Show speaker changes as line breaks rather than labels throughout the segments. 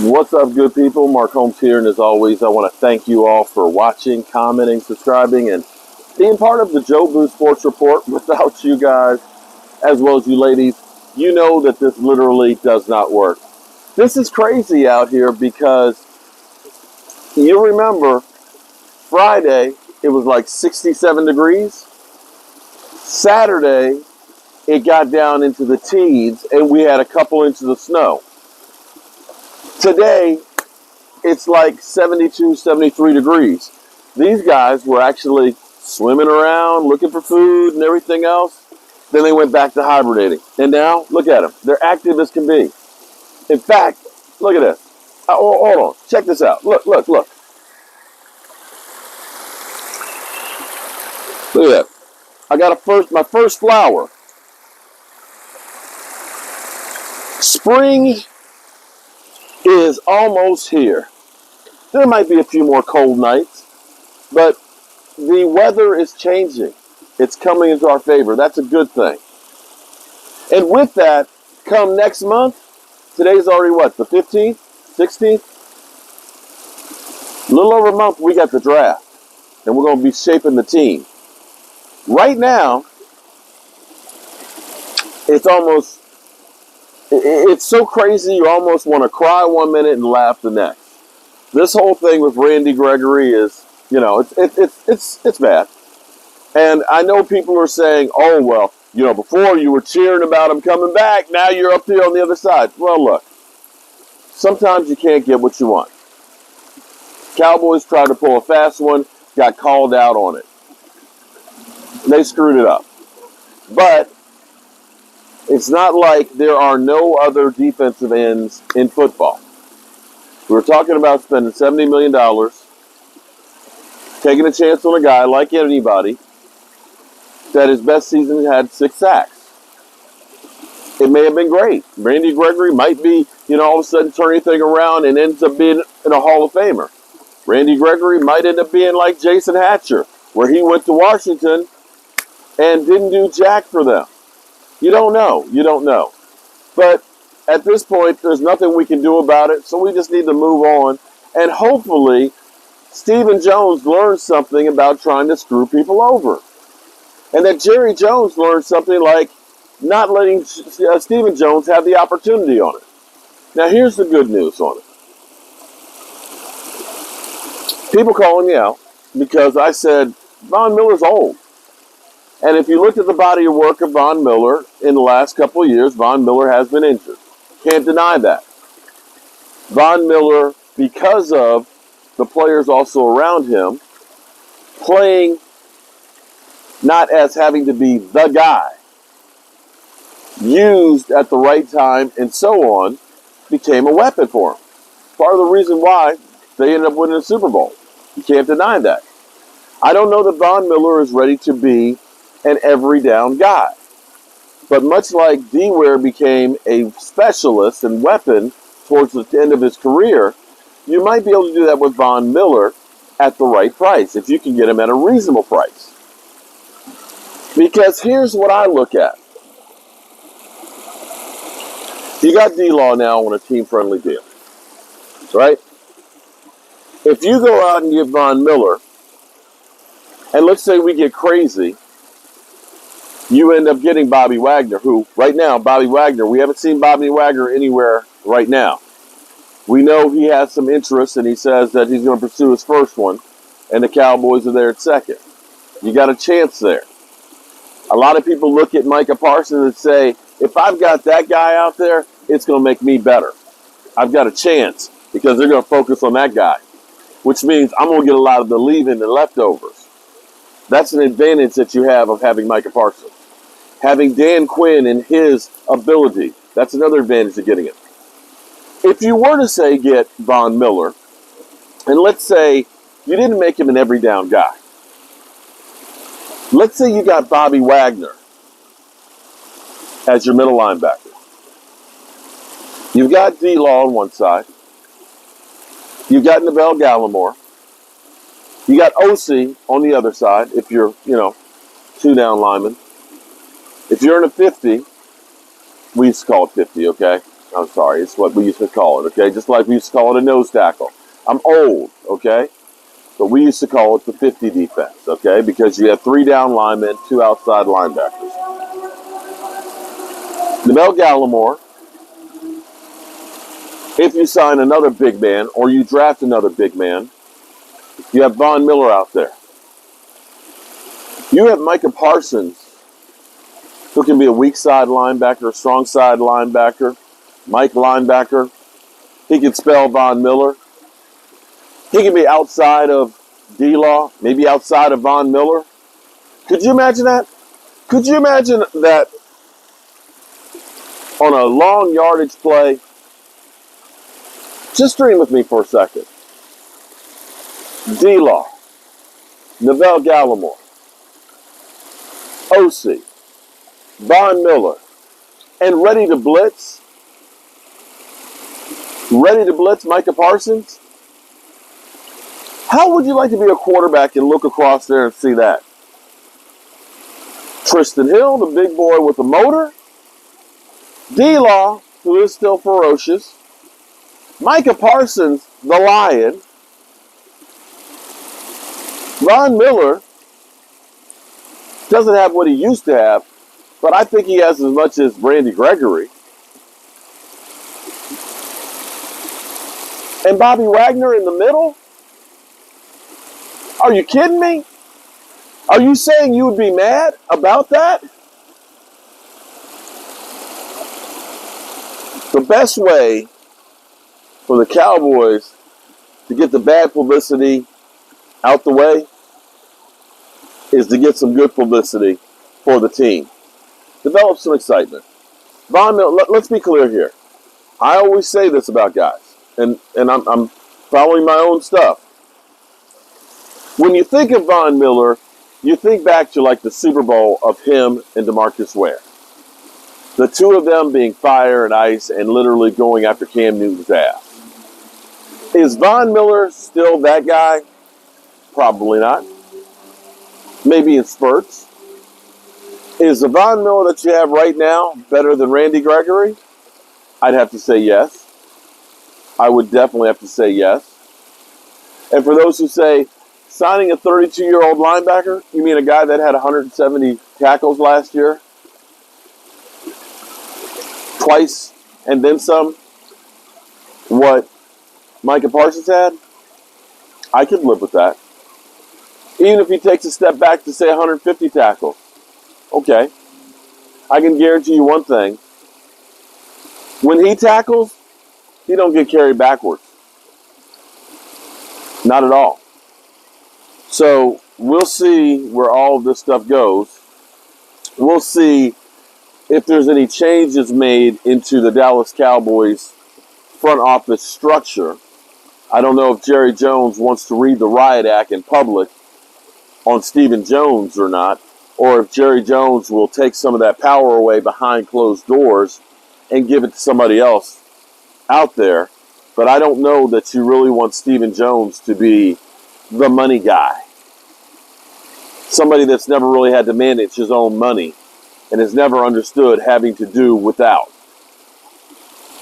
What's up, good people? Mark Holmes here, and as always, I want to thank you all for watching, commenting, subscribing, and being part of the Joe Boo Sports Report. Without you guys, as well as you ladies, you know that this literally does not work. This is crazy out here because you remember Friday, it was like 67 degrees. Saturday, it got down into the teens, and we had a couple inches of snow. Today, it's like 72, 73 degrees. These guys were actually swimming around, looking for food and everything else. Then they went back to hibernating. And now, look at them. They're active as can be. In fact, look at this. Hold on. Check this out. Look. Look at that. I got my first flower. Spring is almost here. There might be a few more cold nights, but the weather is changing. It's coming into our favor. That's a good thing. And with that, come next month, today's already what, the 15th, 16th? A little over a month, we got the draft, and we're going to be shaping the team. Right now, it's so crazy you almost want to cry 1 minute and laugh the next. This whole thing with Randy Gregory is, it's bad. And I know people are saying, oh, well, before you were cheering about him coming back, now you're up there on the other side. Well, look, sometimes you can't get what you want. Cowboys tried to pull a fast one, got called out on it. They screwed it up. But it's not like there are no other defensive ends in football. We were talking about spending $70 million, taking a chance on a guy like anybody that his best season had 6 sacks. It may have been great. Randy Gregory might be, all of a sudden turn anything around and ends up being in a Hall of Famer. Randy Gregory might end up being like Jason Hatcher, where he went to Washington and didn't do jack for them. You don't know. But at this point, there's nothing we can do about it, so we just need to move on. And hopefully, Stephen Jones learns something about trying to screw people over. And that Jerry Jones learned something like not letting Stephen Jones have the opportunity on it. Now, here's the good news on it. People calling me out because I said, Von Miller's old. And if you looked at the body of work of Von Miller in the last couple of years, Von Miller has been injured. Can't deny that. Von Miller, because of the players also around him, playing not as having to be the guy, used at the right time and so on, became a weapon for him. Part of the reason why they ended up winning the Super Bowl. You can't deny that. I don't know that Von Miller is ready to be an every down guy. But much like D. Ware became a specialist and weapon towards the end of his career, you might be able to do that with Von Miller at the right price, if you can get him at a reasonable price. Because here's what I look at. You got D-Law now on a team-friendly deal, right? If you go out and get Von Miller, and let's say we get crazy, you end up getting Bobby Wagner, who, right now, we haven't seen Bobby Wagner anywhere right now. We know he has some interest, and he says that he's going to pursue his first one, and the Cowboys are there at second. You got a chance there. A lot of people look at Micah Parsons and say, if I've got that guy out there, it's going to make me better. I've got a chance because they're going to focus on that guy, which means I'm going to get a lot of the leaving and leftovers. That's an advantage that you have of having Micah Parsons. Having Dan Quinn and his ability, that's another advantage of getting it. If you were to say get Von Miller, and let's say you didn't make him an every down guy. Let's say you got Bobby Wagner as your middle linebacker. You've got D-Law on one side. You've got Neville Gallimore. You got OC on the other side if you're, 2 down linemen. If you're in a 50, we used to call it 50, okay? I'm sorry, it's what we used to call it, okay? Just like we used to call it a nose tackle. I'm old, okay? But we used to call it the 50 defense, okay? Because you have 3 down linemen, 2 outside linebackers. Mel Gallimore, if you sign another big man or you draft another big man, you have Von Miller out there. You have Micah Parsons, who can be a weak side linebacker, a strong side linebacker, Mike linebacker. He can spell Von Miller. He can be outside of D-Law, maybe outside of Von Miller. Could you imagine that? Could you imagine that on a long yardage play? Just dream with me for a second. D-Law, Neville Gallimore, OC, Von Miller, and ready to blitz Micah Parsons? How would you like to be a quarterback and look across there and see that? Tristan Hill, the big boy with the motor. D-Law, who is still ferocious. Micah Parsons, the lion. Von Miller doesn't have what he used to have, but I think he has as much as Randy Gregory. And Bobby Wagner in the middle? Are you kidding me? Are you saying you would be mad about that? The best way for the Cowboys to get the bad publicity out the way is to get some good publicity for the team. Develop some excitement. Von Miller, let's be clear here. I always say this about guys, and I'm following my own stuff. When you think of Von Miller, you think back to like the Super Bowl of him and DeMarcus Ware. The two of them being fire and ice and literally going after Cam Newton's ass. Is Von Miller still that guy? Probably not. Maybe in spurts. Is the Von Miller that you have right now better than Randy Gregory? I'd have to say yes. I would definitely have to say yes. And for those who say, signing a 32-year-old linebacker, you mean a guy that had 170 tackles last year? Twice and then some? What Micah Parsons had? I could live with that. Even if he takes a step back to say 150 tackles. Okay. I can guarantee you one thing. When he tackles, he don't get carried backwards. Not at all. So we'll see where all of this stuff goes. We'll see if there's any changes made into the Dallas Cowboys front office structure. I don't know if Jerry Jones wants to read the riot act in public on Stephen Jones or not, or if Jerry Jones will take some of that power away behind closed doors and give it to somebody else out there. But I don't know that you really want Stephen Jones to be the money guy. Somebody that's never really had to manage his own money and has never understood having to do without.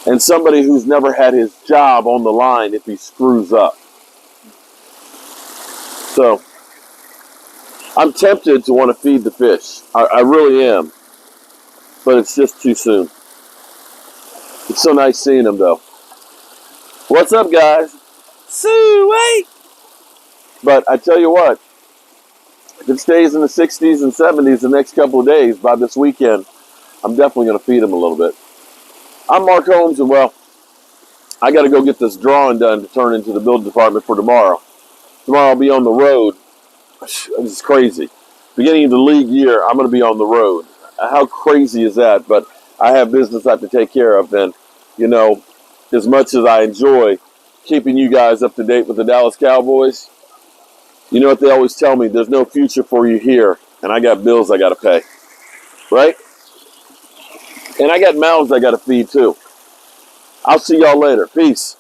And somebody who's never had his job on the line if he screws up. So, I'm tempted to want to feed the fish. I really am. But it's just too soon. It's so nice seeing them, though. What's up, guys? Sweet! But I tell you what, if it stays in the 60s and 70s the next couple of days, by this weekend, I'm definitely going to feed them a little bit. I'm Mark Holmes, and well, I got to go get this drawing done to turn into the building department for tomorrow. Tomorrow I'll be on the road. This is crazy. Beginning of the league year, I'm going to be on the road. How crazy is that? But I have business I have to take care of, and, you know, as much as I enjoy keeping you guys up to date with the Dallas Cowboys, you know what they always tell me? There's no future for you here, and I got bills I got to pay. Right? And I got mouths I got to feed, too. I'll see y'all later. Peace.